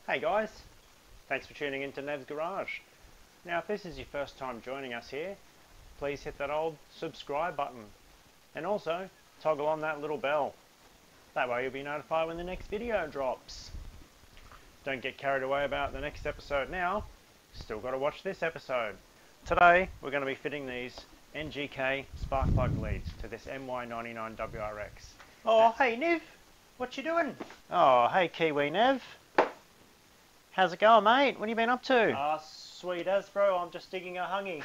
Hey guys, thanks for tuning in to Nev's Garage. Now if this is your first time joining us here, please hit that old subscribe button and also toggle on that little bell. That way you'll be notified when the next video drops. Don't get carried away about the next episode now, still got to watch this episode. Today we're going to be fitting these NGK Spark Plug Leads to this MY99 WRX. Oh hey Nev, what you doing? Oh hey Kiwi Nev. How's it going, mate? What have you been up to? Sweet as, bro. I'm just digging a hungy.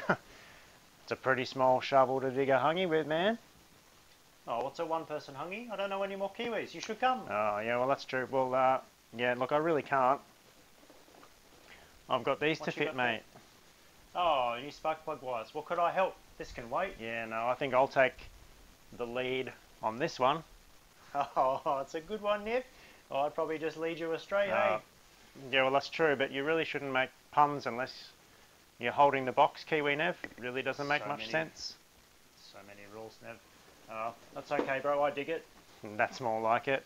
It's a pretty small shovel to dig a hungy with, man. Oh, what's a one-person hungy? I don't know any more Kiwis. You should come. Oh, yeah, well, that's true. Well, yeah, look, I really can't. I've got these to fit, mate. Oh, new spark plug wires. Well, could I help? This can wait. Yeah, no, I think I'll take the lead on this one. Oh, it's a good one, Niv. Oh, I'd probably just lead you astray, hey? Yeah, well that's true, but you really shouldn't make puns unless you're holding the box, Kiwi Nev. It really doesn't make much sense. So many rules, Nev. That's okay, bro, I dig it. That's more like it.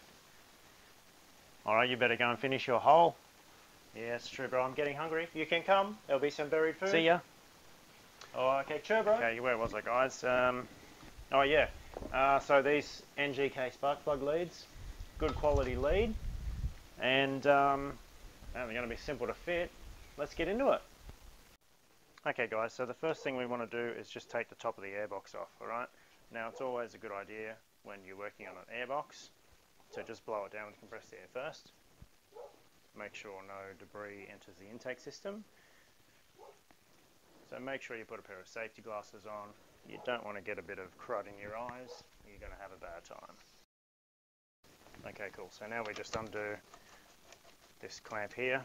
Alright, you better go and finish your hole. Yeah, it's true, bro. I'm getting hungry. You can come. There'll be some buried food. See ya. Oh, okay, sure, bro. Okay, where was I, guys? Oh, yeah. So these NGK Spark Plug Leads, good quality lead, and they're going to be simple to fit. Let's get into it. Okay guys, so the first thing we want to do is just take the top of the airbox off, alright? Now it's always a good idea when you're working on an airbox to just blow it down with compressed air first. Make sure no debris enters the intake system. So make sure you put a pair of safety glasses on. You don't want to get a bit of crud in your eyes, you're going to have a bad time. Okay, cool. So now we just undo this clamp here,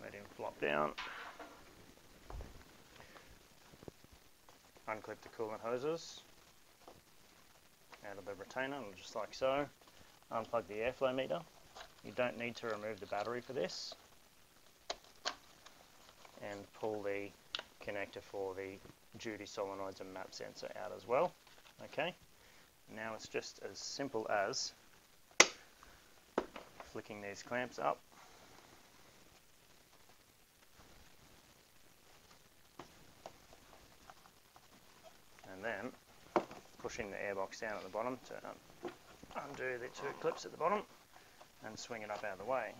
let him flop down, unclip the coolant hoses out of the retainer just like so, unplug the airflow meter. You don't need to remove the battery for this, and pull the connector for the duty solenoids and map sensor out as well. Okay, now it's just as simple as flicking these clamps up, and then pushing the airbox down at the bottom to undo the two clips at the bottom and swing it up out of the way.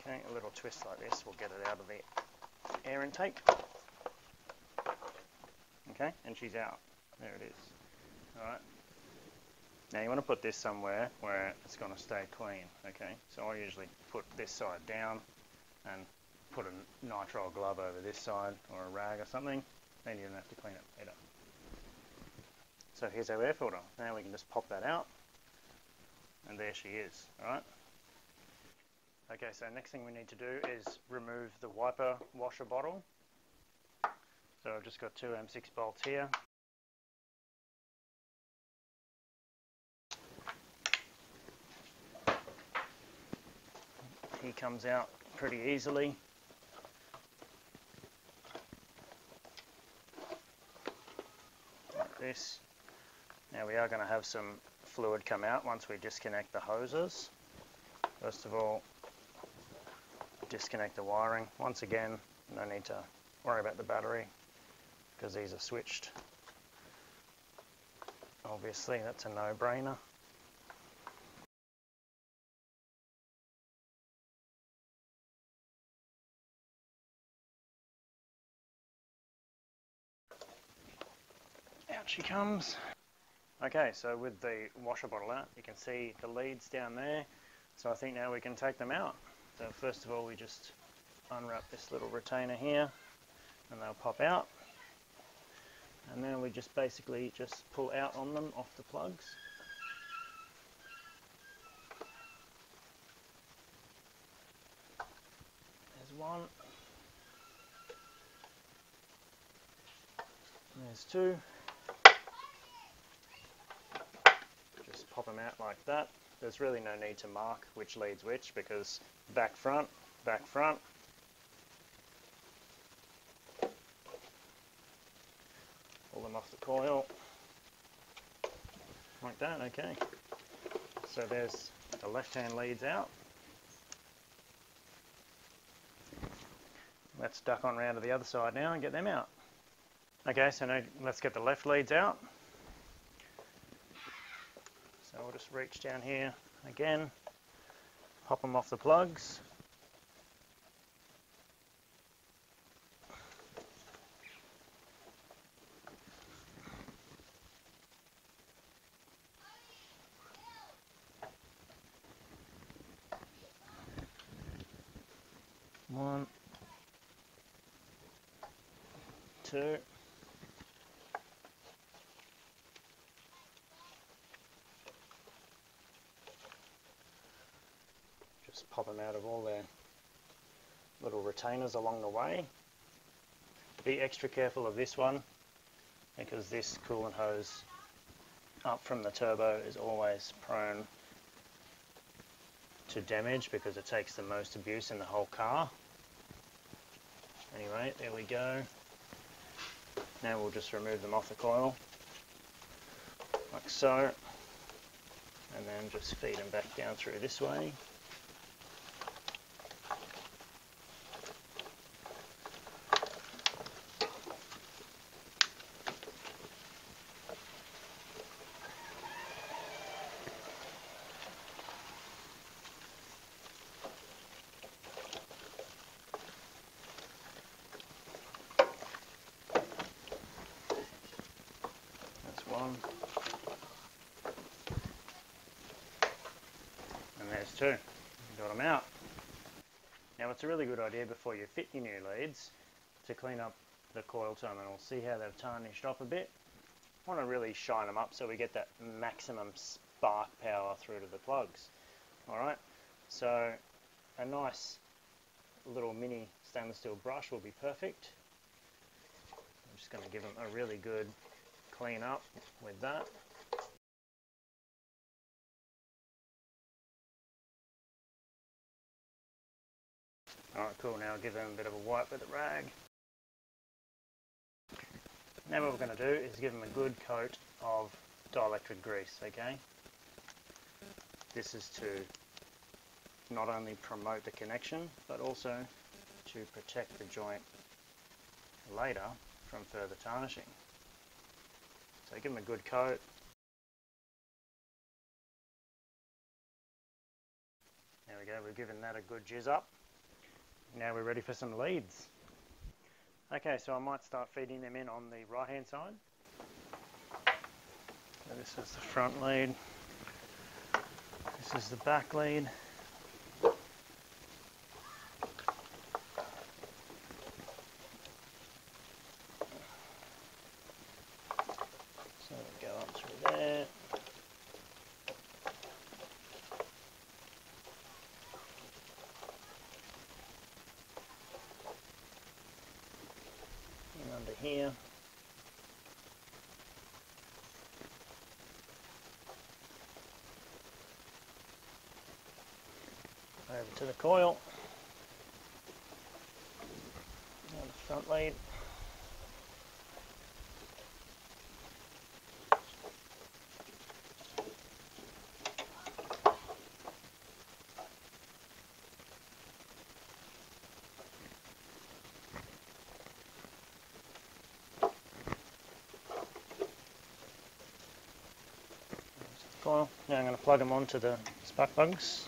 Okay, a little twist like this will get it out of the air intake. Okay, and she's out. There it is. Alright. Now you want to put this somewhere where it's going to stay clean. Okay, so I usually put this side down and put a nitrile glove over this side or a rag or something. Then you don't have to clean it later. So here's our air filter. Now we can just pop that out, and there she is. Alright. Okay, so next thing we need to do is remove the wiper washer bottle. So I've just got two M6 bolts here. He comes out pretty easily. Like this. Now we are going to have some fluid come out once we disconnect the hoses. First of all, disconnect the wiring. Once again, no need to worry about the battery, because these are switched. Obviously, that's a no-brainer. Out she comes. Okay, so with the washer bottle out, you can see the leads down there. So I think now we can take them out. So first of all, we just unwrap this little retainer here, and they'll pop out. And then we just basically just pull out on them off the plugs. There's one. There's two. Just pop them out like that. There's really no need to mark which leads which, because back front, back front. Pull them off the coil. like that. Okay, so there's the left-hand leads out. Let's duck on round to the other side now and get them out. Okay, so now let's get the left leads out. So we'll just reach down here again, pop them off the plugs. One, two, just pop them out of all their little retainers along the way. Be extra careful of this one because this coolant hose up from the turbo is always prone to damage because it takes the most abuse in the whole car. Anyway, there we go. Now we'll just remove them off the coil, like so, and then just feed them back down through this way. One, and there's two. Got them out. Now it's a really good idea before you fit your new leads to clean up the coil terminals. See how they've tarnished off a bit? Want to really shine them up so we get that maximum spark power through to the plugs. Alright, so a nice little mini stainless steel brush will be perfect. I'm just going to give them a really good clean up with that. Alright, cool. Now I'll give them a bit of a wipe with a rag. Now what we're going to do is give them a good coat of dielectric grease, okay? This is to not only promote the connection, but also to protect the joint later from further tarnishing. So give them a good coat. There we go, we've given that a good jizz up. Now we're ready for some leads. Okay, so I might start feeding them in on the right hand side. So this is the front lead. This is the back lead. So we go up through there. And under here. Over to the coil. Now the front lead. Coil. Now I'm going to plug them onto the spark plugs.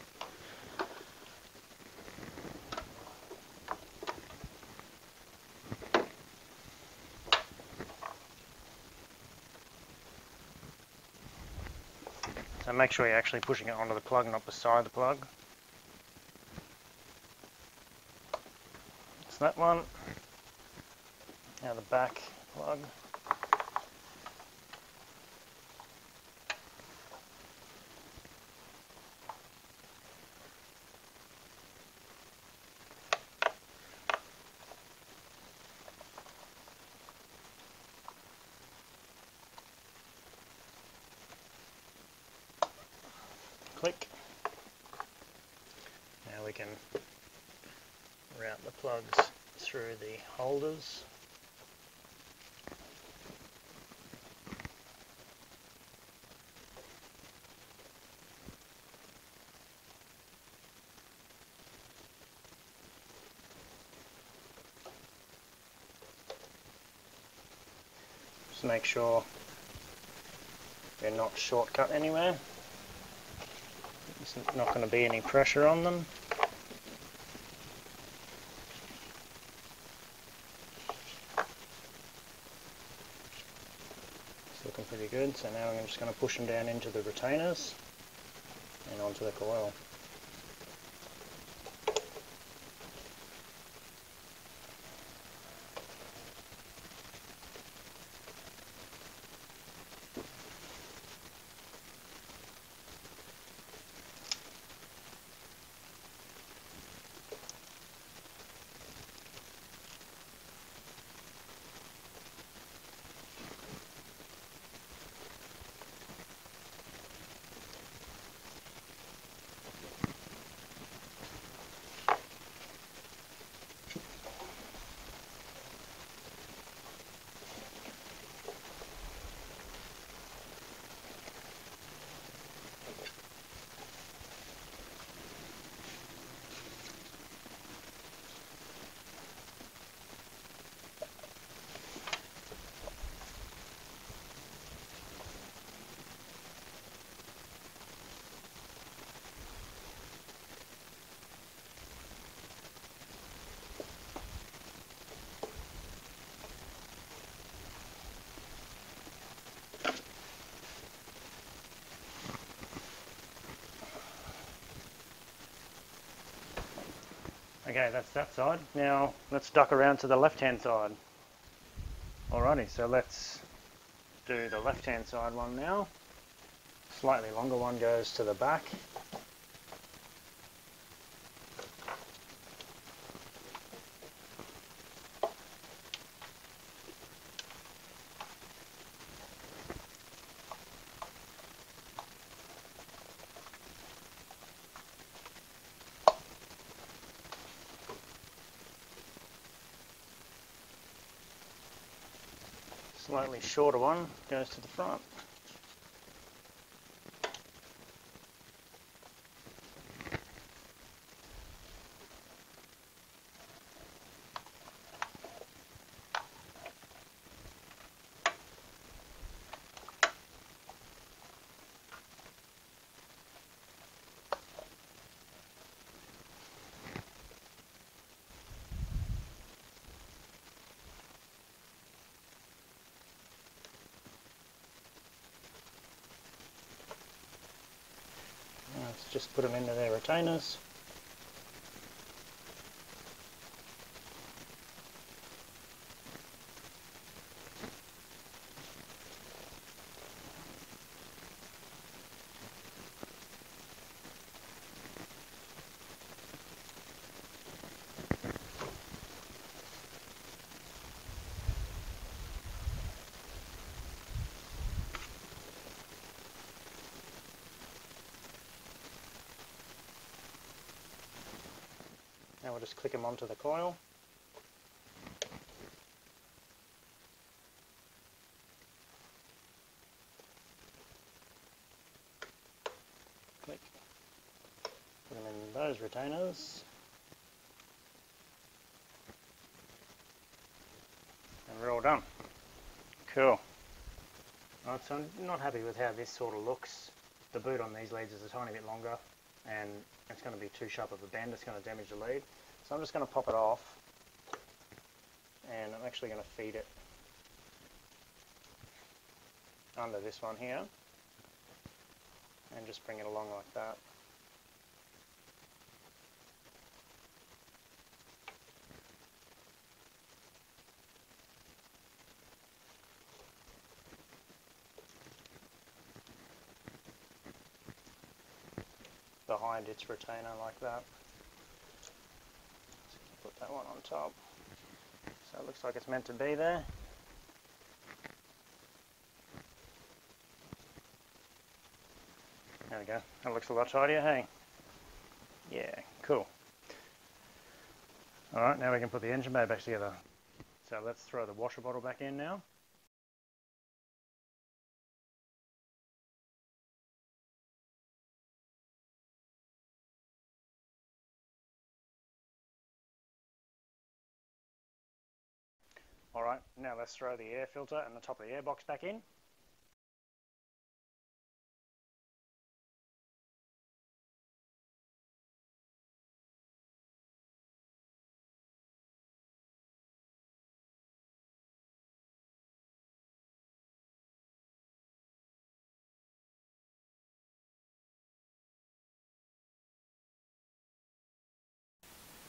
So make sure you're actually pushing it onto the plug, not beside the plug. It's that one. Now the back plug. Click. Now we can route the plugs through the holders. Just make sure they're not shortcut anywhere. There's not going to be any pressure on them. It's looking pretty good, so now I'm just going to push them down into the retainers and onto the coil. Okay, that's that side. Now let's duck around to the left hand side. Alrighty, so let's do the left hand side one now. Slightly longer one goes to the back. Slightly shorter one goes to the front. Let's just put them into their retainers. Now we'll just click them onto the coil. Click. Put them in those retainers. And we're all done. Cool. Right, so I'm not happy with how this sort of looks. The boot on these leads is a tiny bit longer, and it's going to be too sharp of a bend, it's going to damage the lead. So I'm just going to pop it off, and I'm actually going to feed it under this one here, and just bring it along like that. Behind its retainer like that. Put that one on top. So it looks like it's meant to be there. There we go. That looks a lot tidier, hey? Yeah, cool. Alright, now we can put the engine bay back together. So let's throw the washer bottle back in now. Alright, now let's throw the air filter and the top of the airbox back in.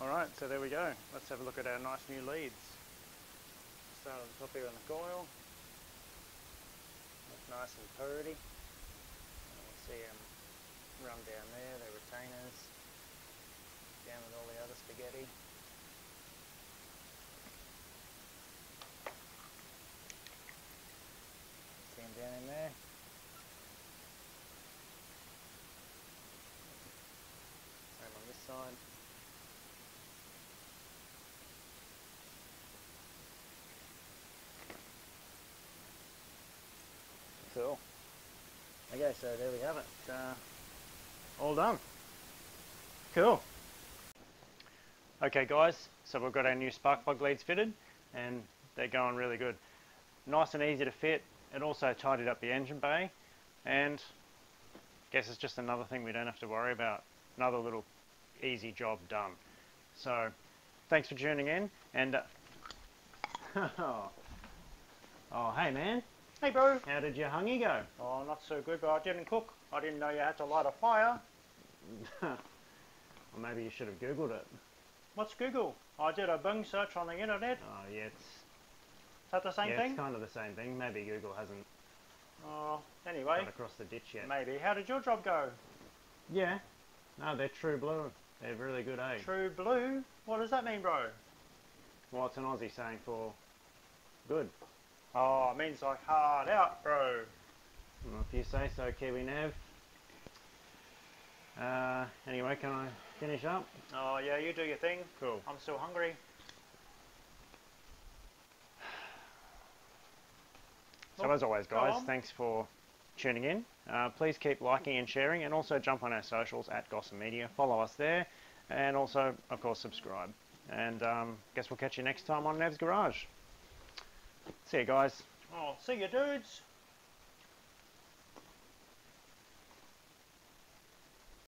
Alright, so there we go. Let's have a look at our nice new leads. Start on the top here on the coil. Look nice and purdy. And you see them run down there, the retainers. Down with all the other spaghetti. See them down in there. Same on this side. Cool. Okay, so there we have it. All done. Cool. Okay guys, so we've got our new spark plug leads fitted and they're going really good. Nice and easy to fit. It also tidied up the engine bay and I guess it's just another thing we don't have to worry about. Another little easy job done. So thanks for tuning in and oh hey man. Hey bro. How did your hungy go? Oh, not so good, but I didn't cook. I didn't know you had to light a fire. Well, maybe you should have Googled it. What's Google? I did a Bing search on the internet. Oh yeah, it's... Is that the same thing? It's kind of the same thing. Maybe Google hasn't... Oh, anyway. Got across the ditch yet. Maybe. How did your job go? Yeah. No, they're true blue. They're really good, eh? True blue? What does that mean, bro? Well, it's an Aussie saying for good. Oh, it means like hard out, bro. Well, if you say so, Kiwi Nav. Anyway, can I finish up? Oh yeah, you do your thing. Cool. I'm still hungry. So as always guys, thanks for tuning in. Please keep liking and sharing and also jump on our socials at Gossam Media. Follow us there and also, of course, subscribe. And guess we'll catch you next time on Nev's Garage. See you guys. Oh, see you dudes.